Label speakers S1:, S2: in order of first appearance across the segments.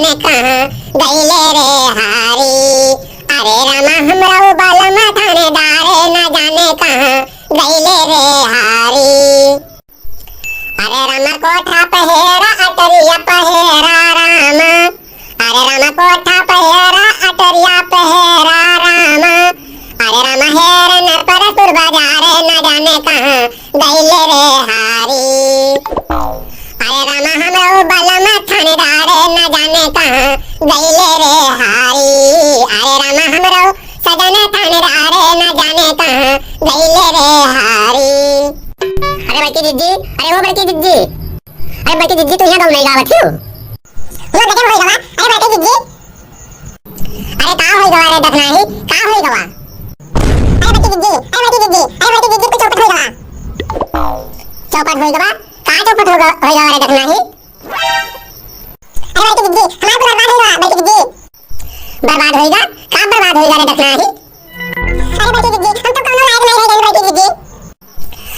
S1: जाने कहाँ गईले रे हारी। अरे रामा हमरो बलम थानेदार न जाने कहाँ गईले रे हारी। अरे रामा कोठा पहेरा अटरिया पहेरा रामा। अरे रामा कोठा पहेरा अटरिया पहेरा रामा। अरे रामा हेर न पर सुर बाजार न जाने कहाँ गईले रे हारी। अरे रामा हमरो बलम थानेदार न जाने कहाँ गईले रे हारी। अरे रामा हमरो सदन थानेदार न जाने कहाँ गईले रे हारी। अरे बड़की जिज्जी, अरे वो बड़की जिज्जी, अरे बड़की जिज्जी तू यहाँ गाँव नहीं गावत हो? वो बेटे होई गवा। अरे बड़की जिज्जी, अरे का होई गवा रे दखनाही, का होई गवा? अरे बड़की जिज्जी, अरे बड़की जिज्जी, अरे बड़की जिज्जी तू चौपट होई गवा। चौपट होई गवा? का चौपट होई गवा रे दखनाही? अरे बड़की जिज्जी, हमार तो बर्बाद होई गवा बड़की जिज्जी। बर्बाद होई गा? का बर्बाद होई गा रे दखनाही? अरे बड़की जिज्जी, हम तो कोनो लायक नहीं रह गए बड़की जिज्जी।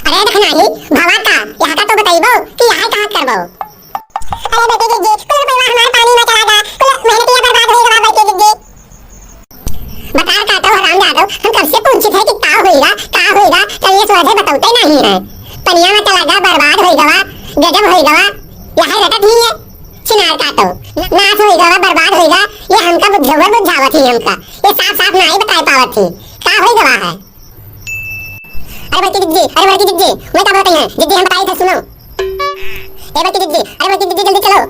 S1: अरे दखनाही भावा का यहाँ का तो बताइबो कि यहाँ कहाँ करबो? अरे बेटी जिज्जी कुल रुपया हमार पानी में चला गा, कुल मेहनतिया बर्बाद हो गवा बेटी जिज्जी। बता का तो हराम जादो हम कब से पूछित है कि का होइगा चलिए सोझे बताते नहीं है। पनिया में चला गा बर्बाद होई गवा, गजब होई गवा। यहाँ रटत ही है चिनार का तो नाश होई गवा बर्बाद होइगा। ये हमका बुझावत ही हमका ये साफ साफ नहीं बता पावत थी का होई गवा है। अरे बड़की जिज्जी, अरे बड़की जिज्जी मैं क्या बताई है जिज्जी हम बताई थे सुनो। ए बड़की जिज्जी, अरे बड़की जिज्जी जल्दी चलो।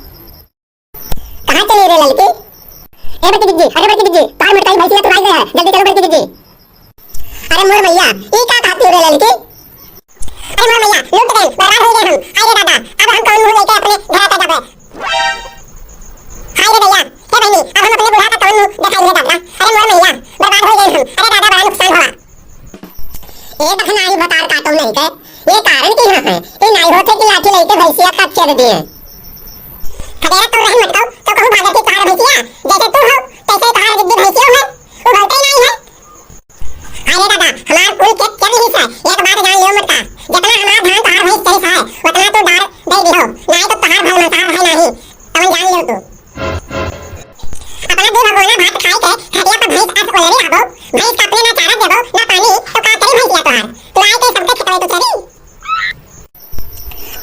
S1: कहाँ चली रे लड़की? ए बड़की जिज्जी, अरे बड़की जिज्जी तार मटकाई भैंसिया तो भाग गया है, जल्दी चलो बड़की जिज्जी। अरे मोर भैया ई का खाती रे लड़की? अरे मोर भैया लूट गए बर्बाद हो गए हम। अरे दादा अब हम कौन मुंह लेके अपने घर पे जाबे? हाय रे भैया, ए बहनी अब हम अपने बुढ़ा का कौन मुंह दिखाई दे दादा? अरे मोर भैया बर्बाद हो गए हम। अरे दादा बड़ा नुकसान हुआ। ये दखनाही भतार काटो नहीं के ये कारण की है ये नहीं होते कि लाठी लेके भैंसिया काट के दिए। खदेरा तो रही मत तो कहूं भागती कार भैंसिया जैसे तू हो तैसे कार जिद्दी भैंसिया है वो बोलते नहीं है। अरे दादा हमार कुल के क्या नहीं है एक बात जान लियो मत का जितना हमार धान तार भैंस तेरी है उतना तो डार दे दियो नहीं तो तार भर मसार है नहीं तब जान लियो तू। अपना दे भगवाना भात खाए के खटिया पर भैंस आस ओलरे आबो भैंस कापले ना चारा देबो ना पानी तो का करी भैंसिया तोहार तू आए के सबके खतवे तो चली।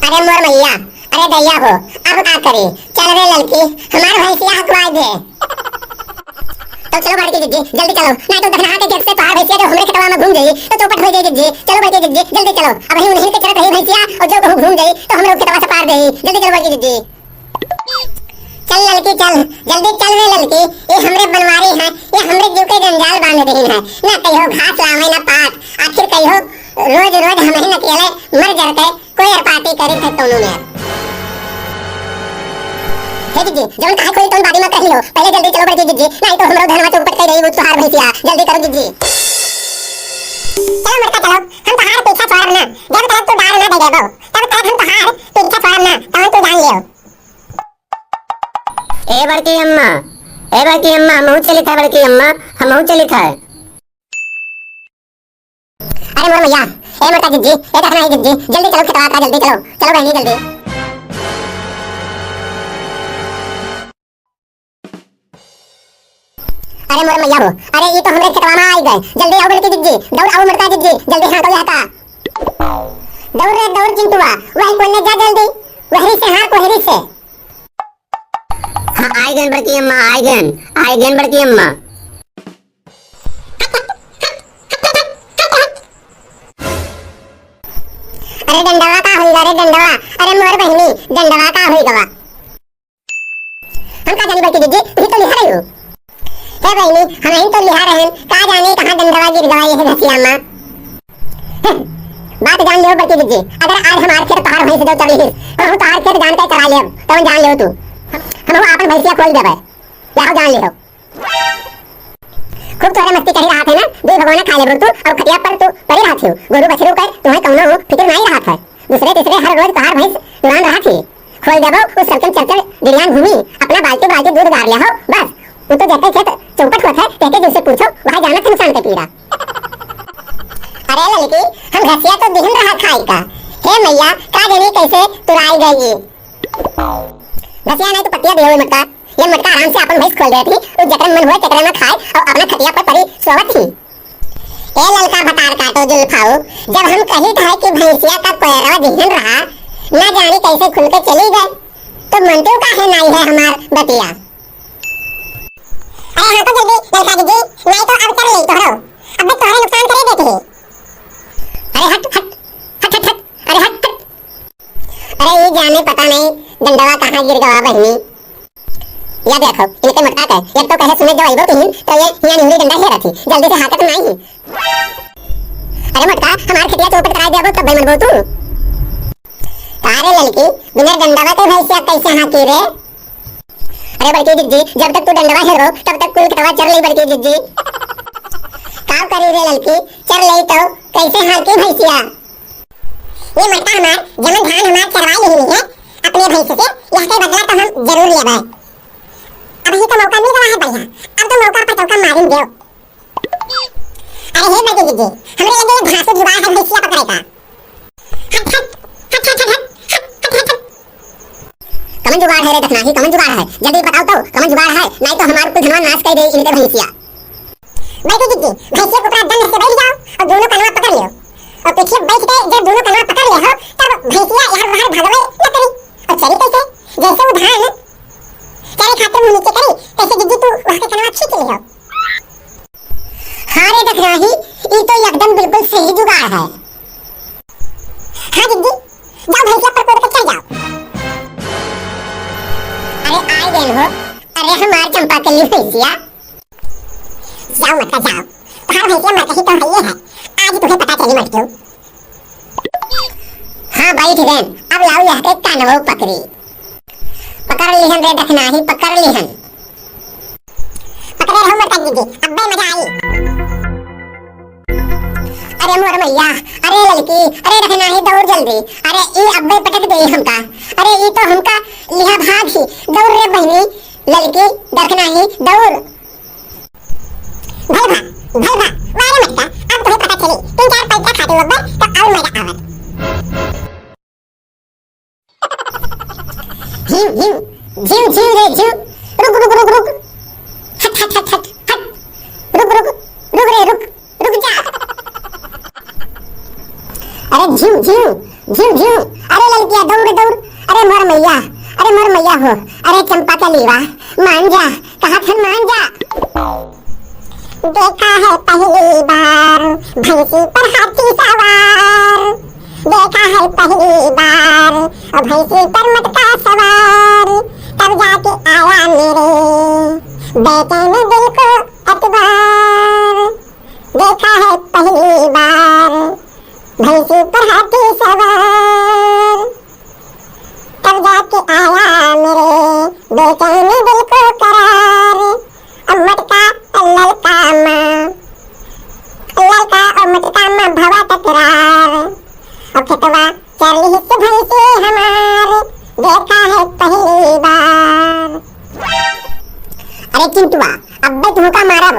S1: अरे मोर मैया अरे दैया हो अब का करी चल रे लड़की हमार भैंसिया हकवा दे। तो चलो बड़की जिज्जी जल्दी चलो नहीं तो दखना के गेट से तोहार भैंसिया जो हमरे खेतवा में घूम गई तो चौपट हो गई जिज्जी। चलो बड़की जिज्जी जल्दी चलो अब ही उन्हीं के चलत रही भैंसिया और जो कहूं घूम गई तो हमरे खेतवा से पार गई। जल्दी चलो बड़की जिज्जी। चल लड़की चल जल्दी चल रे लड़की ये हमरे बनवारी है ये हमरे जीव के जंजाल बांध रही है ना कहियो घास लावे ना पात आखिर कहियो रोज रोज हमें न केले मर जाते कोई अरपाती करे थे दोनों में। हे जिज्जी जवन काहे कोई तोन बादी में कही लो पहले जल्दी चलो बड़की जिज्जी नहीं तो हमरो धनवा चौपट कर रही वो तोहार भैंसिया। जल्दी करो जिज्जी चलो मरता चलो हम तोहार पीछा छोड़ब ना जब तक तू डार ना दे देबो तब तक हम तोहार पीछा छोड़ब ना तब तू जान लियो। ए बड़की अम्मा महू चली था बड़की अम्मा हम महू चली था। अरे मोर भैया ए मोटा जिज्जी ए दखना है जिज्जी जल्दी चलो खेतवा का जल्दी चलो चलो बहनी जल्दी। अरे मोर मैया हो अरे ये तो हमरे खेतवा में आ गए जल्दी आओ बड़की जिज्जी दौड़ आओ मोटा जिज्जी जल्दी हां तो यहाँ का दौड़ रे दौड़ चिंटुआ वही कोने जा जल्दी वही से हां कोहरी से। हाँ आई गन बड़की अम्मा आई गन बड़की अम्मा। अरे डंडवा का होई रे डंडवा अरे मोर बहनी डंडवा का होई गवा हम का जानी बड़की जिज्जी तू तो लिहा रही हो। हे बहनी हम ही तो लिहा रहे का जाने कहां डंडवा गिर गवा ये घसिया अम्मा। बात जान लियो बड़की जिज्जी अगर आज हमार खेत तोहार भैंस जो चली कहूं तोहार खेत जान के चला ले तो जान लियो तू हम अपन भैंसिया खोल देबे यहां जान लियो। खूब तोरे मस्ती करी रहा थे ना दे भगवान खा ले तू और खटिया पर तू पड़ी रहा थी गोरू बछरू कर तुम्हें कौनो हो फिक्र नहीं रहा था दूसरे तीसरे हर रोज तोहार भैंस उड़ान रहा थी खोल देबो उस सरकन चरचर गिरियान घूमी अपना बाल्टी बाल्टी दूध गार ले हो बस वो तो जैसे खेत चौपट हुआ था कहते दूसरे पूछो वहां जाना था नुकसान के पीड़ा। अरे लड़की हम घसिया तो दिन रहा खाई का हे मैया का जाने कैसे तुराई गई घसिया नहीं तो पतिया दे मटका ये मटका आराम से अपन भैंस खोल देती, उस जकरे मन हुए चकरे में खाए और अपना खटिया पर पड़ी सोवत थी। ए ललका भतार काटो जुल्फाओ, जब हम कही था कि भैंसिया का कोयरा दिहन रहा, ना जाने कैसे खुल के चली गए, तो मनते का है नहीं है हमार बतिया। अरे हाँ तो जल्दी ललका दीजिए, नहीं तो अब कर ले तोहरो, अब तोहरे नुकसान करे देती है। अरे हट हट हट हट हट, अरे हट हट। अरे ये जाने पता नहीं डंडवा कहाँ गिर गया बहनी। या देखो इनके मटका के, एक तो कहे सुने जो आइबो कहीं तो ये यहाँ निहुरी डंडा हेरा थी, जल्दी से हाथ नहीं ही। अरे मटका हमार खटिया चौपट कराई देबो तब बनबो तू। अरे लड़की बिना डंडवा के भैंसिया कैसे हाथी रे? अरे बड़की जिज्जी, जब तक तू डंडवा हेरो तब तक कुल कटवा चर ले बड़की जिज्जी। काम करी रे लड़की, चर ले तो कैसे हाथी भैंसिया? ये मटका हमार जमन धान हमार चरवाई नहीं है अपने भैंस से, यह के बदला तो हम जरूर लेबे। अब ही तो मौका मिल रहा है भैया, अब तो मौका पर चौका मारूं दो। अरे हे बड़की जिज्जी, हमरे लगे घासू जुगाड़ है भैंसिया पकड़े का। हट हट हट हट हट हट हट। कमन जुगाड़ है रे देखना ही, कमन जुगाड़ है, जल्दी बताओ तो कमन जुगाड़ है, नहीं तो हमार कुल धनवा नाश कर दे इनके भैंसिया। बड़की जिज्जी, भैंसिया को पूरा दंड से बैठ जाओ और दोनों कनवा पकड़ लियो, और पीछे बैठ के जब दोनों कनवा पकड़ ले हो तब भैंसिया यहाँ बाहर भागवे न करी, और चली कैसे जैसे वो धान चले खाते मुंह नीचे करी, कैसे जिज्जी तू वहाँ के कनवा खींच ली हो। हाँ रे देखना ही, ये तो एकदम बिल्कुल सही जुगाड़ है। हाँ जिज्जी, जाओ भैंसिया पर कूद के चढ़ जाओ। अरे आए गए हो, अरे हमार चंपा के लिए भैंसिया। जाओ मत जाओ, तुम्हारा भैंसिया मर कही तो है, आज तुम्हें पता चली मत क्यों। हाँ भाई ठीक है, अब लाओ यह के कानवो पकड़ी, पकड़ लिहन रे देखना ही, पकड़ लिहन, पकड़े रहो मत दीजिए, अब बे मजा आई। अरे मोर मैया, अरे लड़की, अरे देखना ही दौड़ जल्दी, अरे ये अब्बे पटक गई हमका, अरे ये तो हमका लिहा भाग ही, दौड़ रे बहनी लड़की, देखना ही दौड़। भाई वारे मटका, अब तुम्हें पता चली, 3-4 पैसा खाते हो बे तो और मजा आवत। जीव जीव रे जीव, रुक रुक रुक रुक, हट हट हट हट हट, रुक रुक रुक रे रुक, रुक जा। अरे जीव जीव जीव जीव, अरे लड़किया दौड़ दौड़, अरे मोर मैया, अरे मोर मैया हो, अरे चंपा का लीवा मान जा, कहा था मान जा। देखा है पहली बार भैंसी पर हाथी सवार, देखा है पहली बार भैंसी पर मटका सवार, तब जाके आया मेरे बेचैन दिल को अतबार। देखा है पहली बार भैंसी पर हाथी सवार, तब जाके आया मेरे बेचैन दिल को करार। अब मटका ललका माँ, ललका और मटका माँ भवा तकरार, और खेतवा चली हिस्से भैंसी हमार, देखा है पहली बार। अरे चिंटुआ, अब्बे तुमका मारब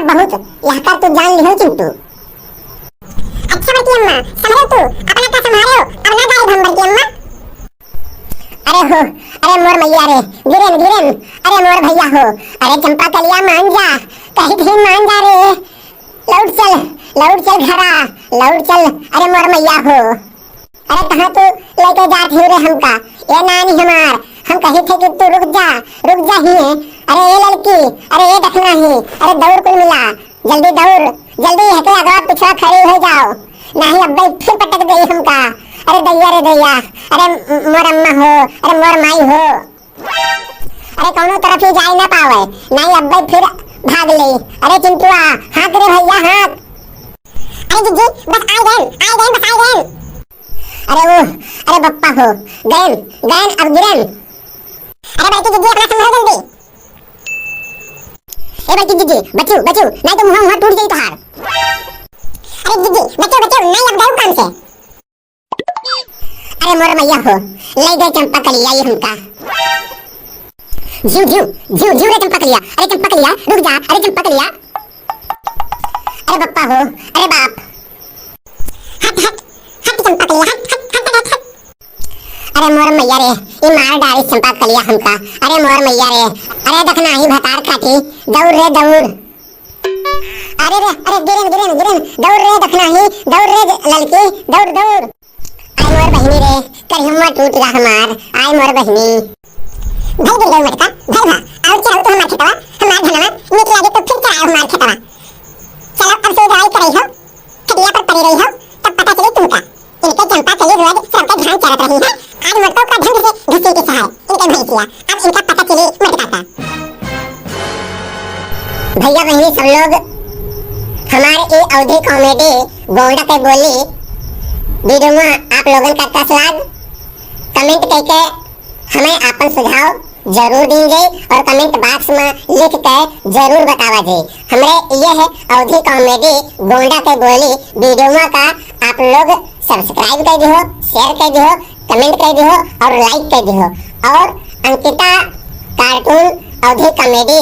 S1: बहुत, यह कर तू जान लिहो चिंटू। अच्छा बड़की अम्मा, संभरो तू, अपना क्या संभालो, अब ना गाय हम बड़की अम्मा। अरे हो, अरे मोर मैया रे, गिरेन गिरेन, अरे मोर भैया हो, अरे चंपा कलिया मान जा, कहीं भी मान जा रे, लौट चल घरा, लौट चल, अरे मोर मैया हो। अरे कहाँ तू लेके जात ही रे हमका, ये नानी हमार, हम कही थे कि तू रुक जा ही है। अरे ये लड़की, अरे ये देखना ही, अरे दौड़ कुल मिला, जल्दी दौड़, जल्दी है के अगवा पिछवा खड़ी हो जाओ, नहीं अब्बे फिर पटक गई हमका। अरे दैया रे दैया, अरे मोर अम्मा हो, अरे मोर माई हो, अरे कौनो तरफ ही जाई ना पावे, नहीं अब्बे फिर भाग ले। अरे चिंटुआ हाथ रे भैया हाथ। अरे जिज्जी बस आई गए बस आई गए। अरे वो, अरे बप्पा हो, गए अब गिरन। अरे बड़की जिज्जी अपना संभालो जल्दी। ए बड़की जिज्जी बच्चू नहीं तो मुंह टूट जाई तोहार। अरे जिज्जी बच्चू नहीं अब गए काम से। अरे मोर मैया हो, ले गए चंपा कलिया ये हमका। जीव रे चंपा कलिया, अरे चंपा कलिया रुक जा, अरे चंपा कलिया, अरे बप्पा हो, अरे बाप, हट चंपा कलिया हट। अरे मोर मैया रे, ई मार डाली चंपा कलिया हमका। अरे मोर मैया रे, अरे देखना ही भतार खाती, दौड़ रे दौड़। अरे रे, अरे गिरन गिरन गिरन, दौड़ रे देखना ही, दौड़ रे ललकी, दौड़ दौड़। आय मोर बहिनी रे, कर हिम्मत टूट रहा हमार। आय मोर बहिनी, भाई गिर गई मटका, भाई भा और क्या तो हमार खेतवा, हमार धनवा नीक लागे तो फिर चढ़ाओ हमार खेतवा। चलो अब से दवाई कराई हो, खटिया पर पड़ी रही हो, तब पता चले तुमका। इनके चंपा कली रोज सबका ध्यान चलत रही है। आज मटकों का ढंग से घुसी के चाहे इनके भैंसिया, अब इनका पता चले मटका का। भैया बहनी सब लोग, हमारे ये अवधि कॉमेडी गोंडा के बोली वीडियो में आप लोगों का कसलाग कमेंट करके हमें अपन सुझाव जरूर दीजिए और कमेंट बॉक्स में लिख कर जरूर बतावा जी। हमरे ये है अवधि कॉमेडी गोंडा के बोली वीडियो का आप लोग सब्सक्राइब कर दियो, शेयर कर दियो, कमेंट कर दियो और लाइक कर दियो। और अंकिता कार्टून अवधि कॉमेडी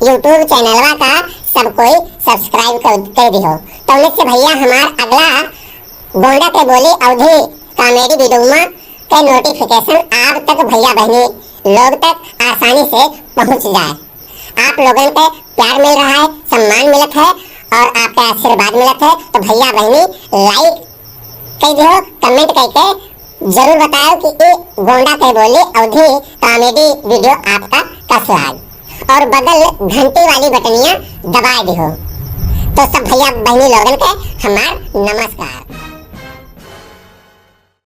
S1: यूट्यूब चैनल का सब कोई सब्सक्राइब कर दियो। तो से भैया हमार अगला गोंडा के बोली अवधि कॉमेडी वीडियो के नोटिफिकेशन आप तक भैया बहनी लोग तक आसानी से पहुंच जाए। आप लोगों के प्यार मिल रहा है, सम्मान मिलत है और आपका आशीर्वाद मिलत है। तो भैया बहनी लाइक कर दियो, कमेंट करके जरूर बताओ कि ये गोंडा के बोली अवधि कॉमेडी वीडियो आपका कैसा लगा और बगल घंटी वाली बटनियां दबा दियो। तो सब भैया बहनी लोगन के हमार नमस्कार।